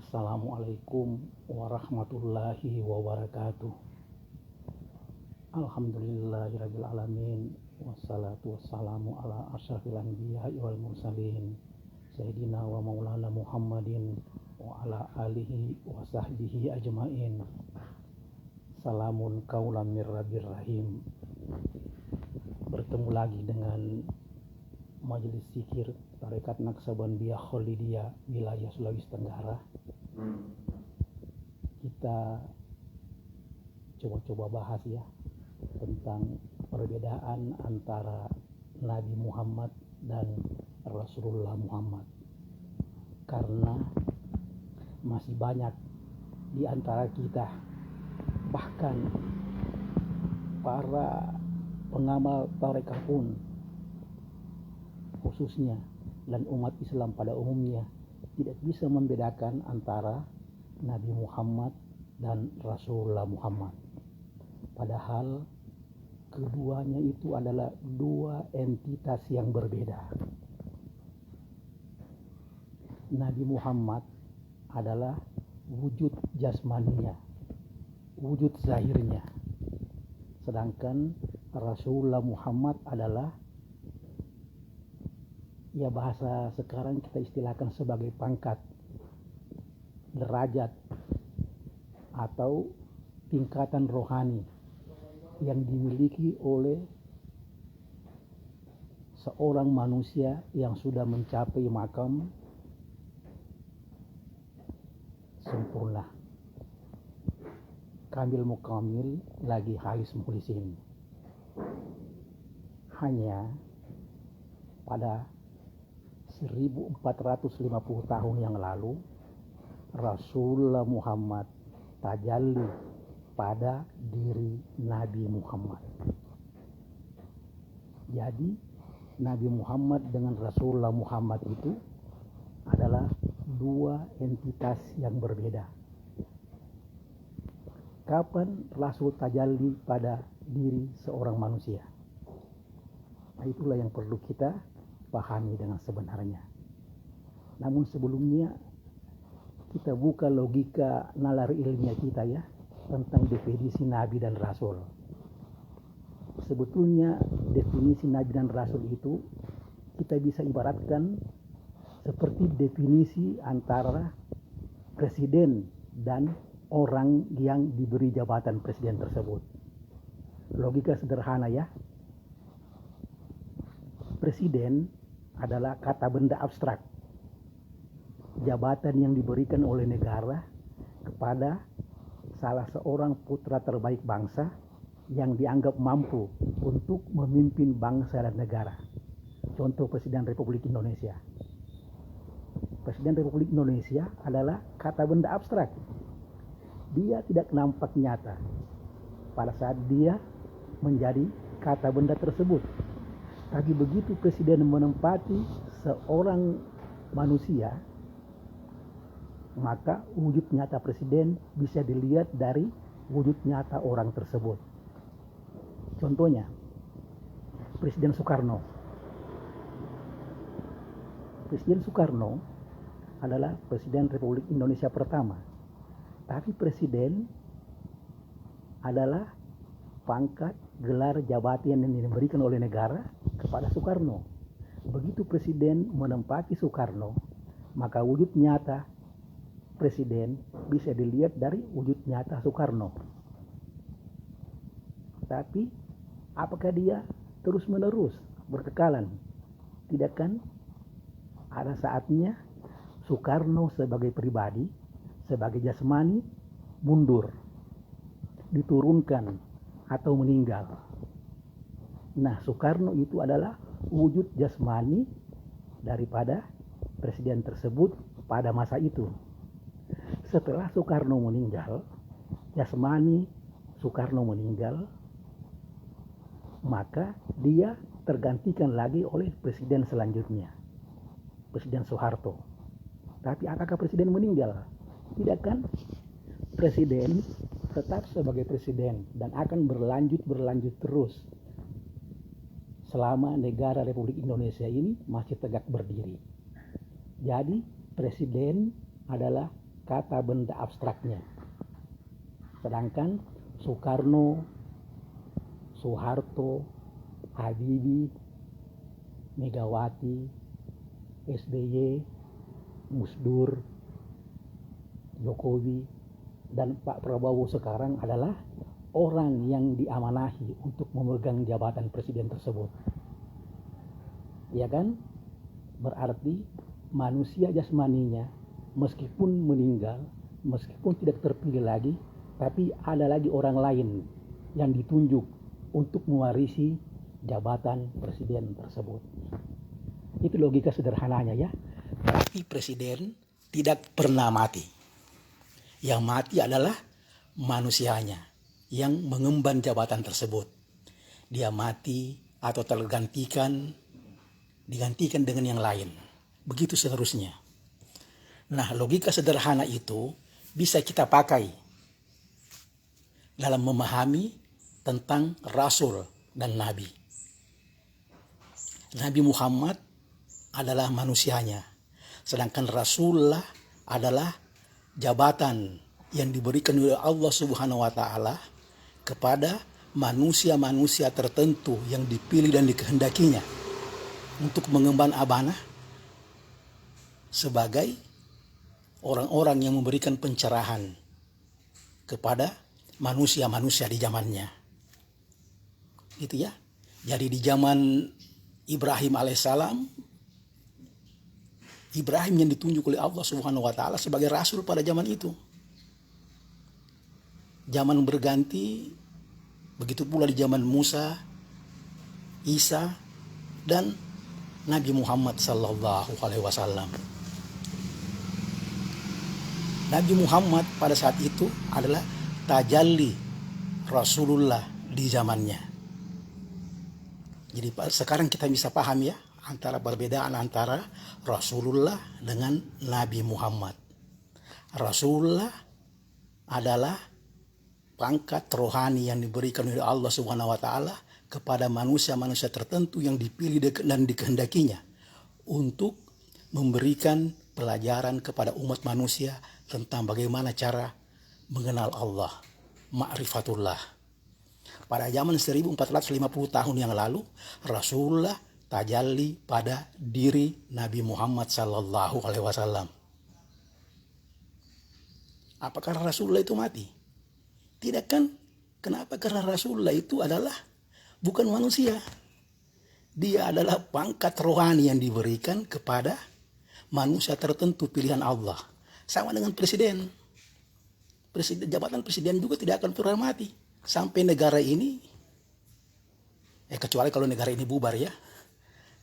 Assalamualaikum warahmatullahi wabarakatuh. Alhamdulillahirabbil alamin. Wassalatu wassalamu ala asyrafil anbiya'i wal mursalin Sayyidina wa maulana Muhammadin wa ala alihi wa sahbihi ajmain. Salamun qaulan mir rabbir rahim. Bertemu lagi dengan Majelis Zikir Tarekat Naqsabandiyah Khalidiyah wilayah Sulawesi Tenggara. Kita coba-coba bahas ya tentang perbedaan antara Nabi Muhammad dan Rasulullah Muhammad, karena masih banyak di antara kita, bahkan para pengamal tarekat pun khususnya dan umat Islam pada umumnya tidak bisa membedakan antara Nabi Muhammad dan Rasulullah Muhammad. Padahal keduanya itu adalah dua entitas yang berbeda. Nabi Muhammad adalah wujud jasmaninya, wujud zahirnya. Sedangkan Rasulullah Muhammad adalah, ya bahasa sekarang kita istilahkan sebagai pangkat, derajat, atau tingkatan rohani yang dimiliki oleh seorang manusia yang sudah mencapai makam sempurna, kamil mukamil lagi halis mukhlisin. Hanya pada 1450 tahun yang lalu Rasulullah Muhammad tajalli pada diri Nabi Muhammad. Jadi Nabi Muhammad dengan Rasulullah Muhammad itu adalah dua entitas yang berbeda. Kapan Rasul tajalli pada diri seorang manusia? Nah, itulah yang perlu kita pahami dengan sebenarnya. Namun sebelumnya kita buka logika nalar ilmiah kita ya tentang definisi Nabi dan Rasul. Sebetulnya definisi Nabi dan Rasul itu kita bisa ibaratkan seperti definisi antara presiden dan orang yang diberi jabatan presiden tersebut. Logika sederhana ya. Presiden adalah kata benda abstrak, jabatan yang diberikan oleh negara kepada salah seorang putra terbaik bangsa yang dianggap mampu untuk memimpin bangsa dan negara. Contoh Presiden Republik Indonesia. Presiden Republik Indonesia adalah kata benda abstrak. Dia tidak nampak nyata pada saat dia menjadi kata benda tersebut. Tapi begitu presiden menempati seorang manusia, maka wujud nyata presiden bisa dilihat dari wujud nyata orang tersebut. Contohnya, Presiden Soekarno. Presiden Soekarno adalah Presiden Republik Indonesia pertama. Tapi presiden adalah pangkat, gelar, jabatan yang diberikan oleh negara kepada Soekarno. Begitu presiden menempati Soekarno, maka wujud nyata presiden bisa dilihat dari wujud nyata Soekarno. Tapi apakah dia terus menerus berkekalan? Tidak kan? Ada saatnya Soekarno sebagai pribadi, sebagai jasmani mundur, diturunkan atau meninggal. Nah, Soekarno itu adalah wujud jasmani daripada presiden tersebut pada masa itu. Setelah Soekarno meninggal, jasmani Soekarno meninggal, maka dia tergantikan lagi oleh presiden selanjutnya, Presiden Soeharto. Tapi apakah presiden meninggal? Tidak kan? Presiden tetap sebagai presiden dan akan berlanjut terus selama negara Republik Indonesia ini masih tegak berdiri. Jadi presiden adalah kata benda abstraknya. Sedangkan Soekarno, Soeharto, Habibie, Megawati, SBY, Gus Dur, Jokowi, dan Pak Prabowo sekarang adalah orang yang diamanahi untuk memegang jabatan presiden tersebut. Ya kan? Berarti manusia jasmaninya meskipun meninggal, meskipun tidak terpilih lagi, tapi ada lagi orang lain yang ditunjuk untuk mewarisi jabatan presiden tersebut. Itu logika sederhananya ya. Tapi presiden tidak pernah mati. Yang mati adalah manusianya yang mengemban jabatan tersebut. Dia mati atau digantikan dengan yang lain. Begitu seterusnya. Nah, logika sederhana itu bisa kita pakai dalam memahami tentang Rasul dan Nabi. Nabi Muhammad adalah manusianya, sedangkan Rasulullah adalah jabatan yang diberikan oleh Allah Subhanahu wa Ta'ala kepada manusia-manusia tertentu yang dipilih dan dikehendakinya untuk mengemban amanah sebagai orang-orang yang memberikan pencerahan kepada manusia-manusia di zamannya. Gitu ya. Jadi di zaman Ibrahim alaihissalam, Ibrahim yang ditunjuk oleh Allah Subhanahu wa Ta'ala sebagai rasul pada zaman itu. Zaman berganti, begitu pula di zaman Musa, Isa, dan Nabi Muhammad sallallahu alaihi wasallam. Nabi Muhammad pada saat itu adalah tajalli Rasulullah di zamannya. Jadi sekarang kita bisa paham ya antara perbedaan antara Rasulullah dengan Nabi Muhammad. Rasulullah adalah pangkat rohani yang diberikan oleh Allah Subhanahu wa Ta'ala kepada manusia-manusia tertentu yang dipilih dan dikehendakinya untuk memberikan pelajaran kepada umat manusia tentang bagaimana cara mengenal Allah, ma'rifatullah. Pada zaman 1450 tahun yang lalu, Rasulullah tajalli pada diri Nabi Muhammad sallallahu alaihi wasallam. Apakah Rasulullah itu mati? Tidak kan? Kenapa? Karena Rasulullah itu adalah bukan manusia. Dia adalah pangkat rohani yang diberikan kepada manusia tertentu pilihan Allah. Sama dengan presiden. Jabatan presiden juga tidak akan pernah mati. Sampai negara ini, kecuali kalau negara ini bubar ya.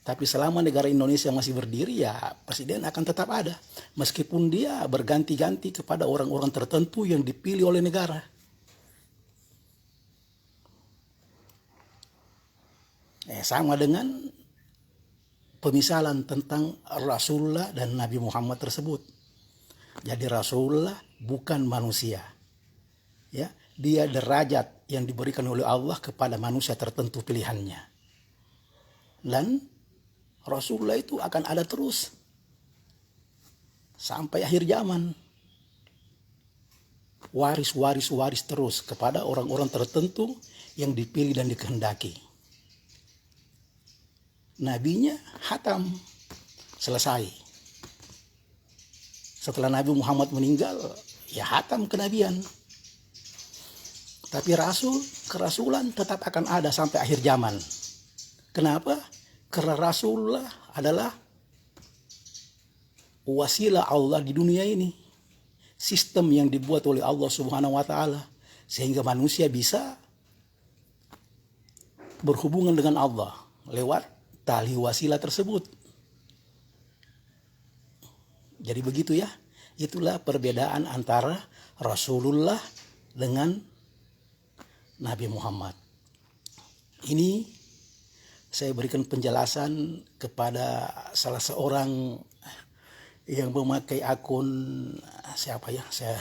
Tapi selama negara Indonesia masih berdiri ya presiden akan tetap ada. Meskipun dia berganti-ganti kepada orang-orang tertentu yang dipilih oleh negara. Sama dengan pemisalan tentang Rasulullah dan Nabi Muhammad tersebut. Jadi Rasulullah bukan manusia. Ya, dia derajat yang diberikan oleh Allah kepada manusia tertentu pilihannya. Dan Rasulullah itu akan ada terus sampai akhir zaman. Waris terus kepada orang-orang tertentu yang dipilih dan dikehendaki. Nabinya hatam, selesai. Setelah Nabi Muhammad meninggal, ya hatam kenabian. Tapi kerasulan tetap akan ada sampai akhir zaman. Kenapa? Karena Rasulullah adalah wasilah Allah di dunia ini. Sistem yang dibuat oleh Allah Subhanahu wa Ta'ala. Sehingga manusia bisa berhubungan dengan Allah lewat tali wasilah tersebut. Jadi begitu ya. Itulah perbedaan antara Rasulullah dengan Nabi Muhammad. Ini saya berikan penjelasan kepada salah seorang yang memakai akun siapa ya, saya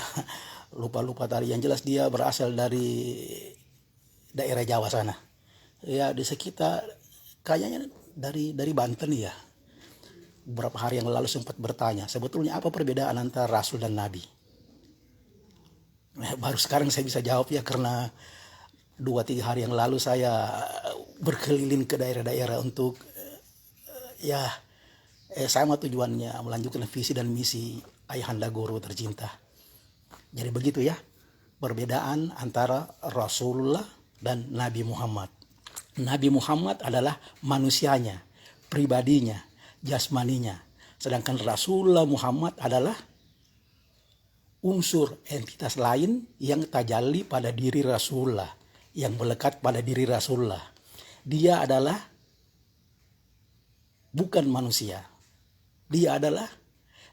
lupa tadi. Yang jelas dia berasal dari daerah Jawa sana. Ya di sekitar kayaknya dari Banten ya. Beberapa hari yang lalu sempat bertanya, sebetulnya apa perbedaan antara Rasul dan Nabi? Baru sekarang saya bisa jawab ya, karena 2-3 hari yang lalu saya berkeliling ke daerah-daerah untuk ya sama tujuannya melanjutkan visi dan misi Ayahanda Guru tercinta. Jadi begitu ya perbedaan antara Rasulullah dan Nabi Muhammad. Nabi Muhammad adalah manusianya, pribadinya, jasmaninya. Sedangkan Rasulullah Muhammad adalah unsur entitas lain yang tajalli pada diri Rasulullah, yang melekat pada diri Rasulullah. Dia adalah bukan manusia. Dia adalah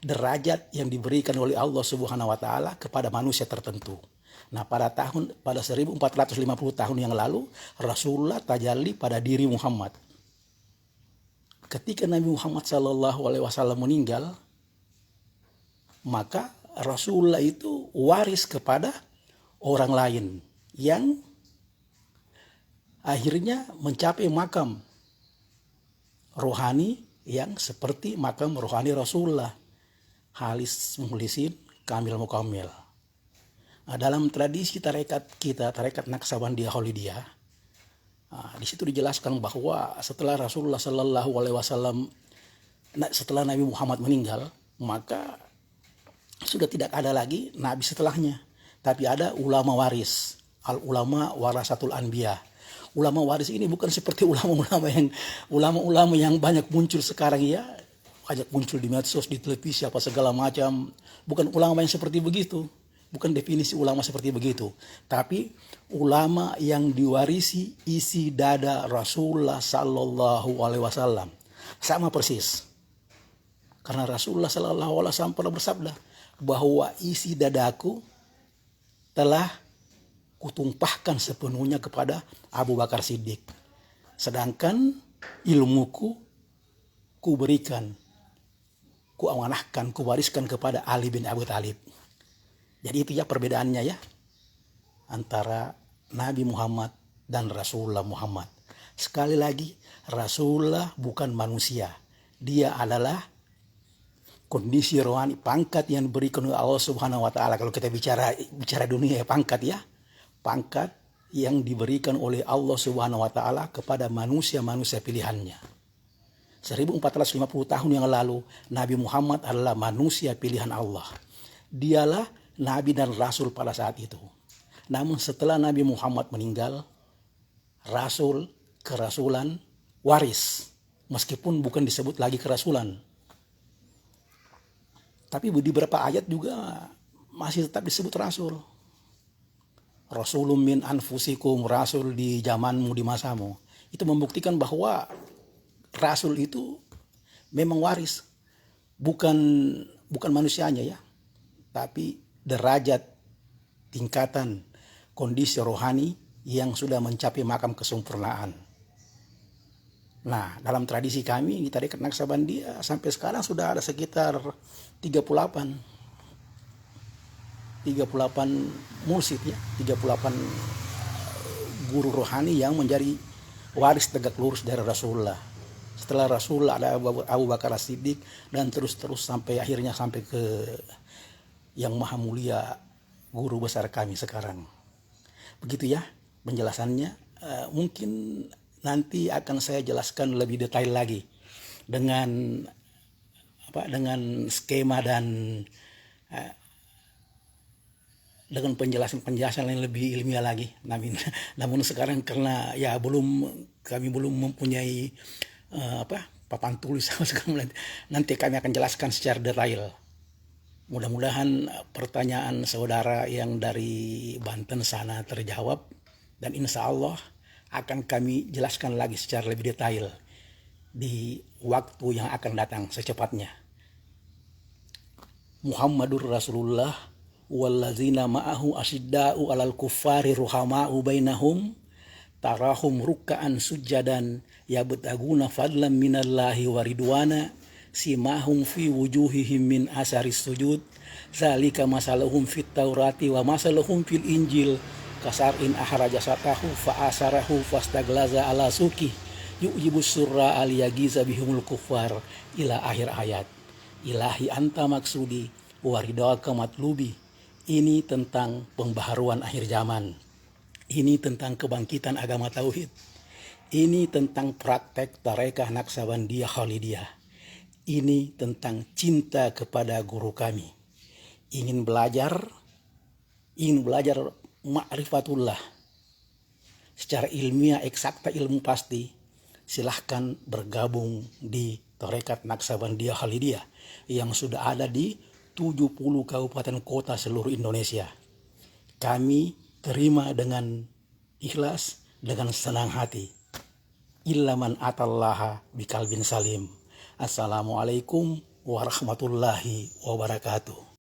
derajat yang diberikan oleh Allah Subhanahu wa taala kepada manusia tertentu. Nah, pada 1450 tahun yang lalu Rasulullah tajalli pada diri Muhammad. Ketika Nabi Muhammad SAW meninggal, maka Rasulullah itu waris kepada orang lain yang akhirnya mencapai makam rohani yang seperti makam rohani Rasulullah, Halis Mukhlisin Kamil Mukamil. Nah, dalam tradisi tarekat kita, tarekat Naqsabandiyah Khalidiyah, di situ dijelaskan bahwa setelah Rasulullah SAW, setelah Nabi Muhammad meninggal, maka sudah tidak ada lagi nabi setelahnya, tapi ada ulama waris, al ulama warasatul anbiya. Ulama waris ini bukan seperti ulama-ulama yang banyak muncul sekarang ya, banyak muncul di medsos, di televisi, apa segala macam. Bukan ulama yang seperti begitu, bukan definisi ulama seperti begitu, tapi ulama yang diwarisi isi dada Rasulullah Sallallahu Alaihi Wasallam, sama persis. Karena Rasulullah Sallallahu Alaihi Wasallam pernah bersabda bahwa isi dadaku telah kutumpahkan sepenuhnya kepada Abu Bakar Siddiq, sedangkan ilmuku kuberikan, kuamanahkan, kuwariskan kepada Ali bin Abi Thalib. Jadi itu ya perbedaannya ya antara Nabi Muhammad dan Rasulullah Muhammad. Sekali lagi, Rasulullah bukan manusia. Dia adalah kondisi rohani, pangkat yang diberikan oleh Allah Subhanahu wa taala. Kalau kita bicara dunia ya, pangkat ya. Pangkat yang diberikan oleh Allah Subhanahu wa taala kepada manusia-manusia pilihannya. 1450 tahun yang lalu Nabi Muhammad adalah manusia pilihan Allah. Dialah nabi dan rasul pada saat itu. Namun setelah Nabi Muhammad meninggal, rasul, kerasulan waris, meskipun bukan disebut lagi kerasulan. Tapi di beberapa ayat juga masih tetap disebut rasul. Rasulun min anfusikum, rasul di zamanmu, di masamu. Itu membuktikan bahwa rasul itu memang waris. Bukan manusianya ya. Tapi derajat, tingkatan, kondisi rohani yang sudah mencapai makam kesempurnaan. Nah, dalam tradisi kami di tarekat Naqsabandiyah sampai sekarang sudah ada sekitar 38 mursyid ya, 38 guru rohani yang menjadi waris tegak lurus dari Rasulullah. Setelah Rasulullah ada Abu Bakar Siddiq dan terus sampai akhirnya sampai ke yang maha mulia guru besar kami sekarang. Begitu ya penjelasannya. Mungkin nanti akan saya jelaskan lebih detail lagi dengan skema dan dengan penjelasan yang lebih ilmiah lagi. Namun sekarang karena ya kami belum mempunyai papan tulis, nanti kami akan jelaskan secara detail. Mudah-mudahan pertanyaan saudara yang dari Banten sana terjawab, dan insya Allah akan kami jelaskan lagi secara lebih detail di waktu yang akan datang secepatnya. Muhammadur Rasulullah wallazina ma'ahu asyidda'u 'alal kuffari ruhama'u bainahum tarahum ruk'an sujadan yabtaguna fadlan minallahi wa ridwana simahum fi wujuhihim min asaris sujud zalika masaluhum fit taurati wa masaluhum fil injil kasar'in ahraja satahu fa asarahu fastaglaza ala suki yu'jibus surra aliyagiza bihumul kuffar ila akhir ayat. Ilahi anta maksudi wa ridaka matlubi Ini tentang pembaharuan akhir zaman. Ini tentang kebangkitan agama tauhid. Ini tentang praktek tarekah Naqsabandiyah Khalidiyah. Ini tentang cinta kepada guru kami. Ingin belajar ma'rifatullah secara ilmiah, eksakta, ilmu pasti, silahkan bergabung di tarekat Naqsabandiyah Khalidiyah yang sudah ada di 70 kabupaten kota seluruh Indonesia. Kami terima dengan ikhlas, dengan senang hati. Illa man atallaha biqalbin salim. Assalamualaikum warahmatullahi wabarakatuh.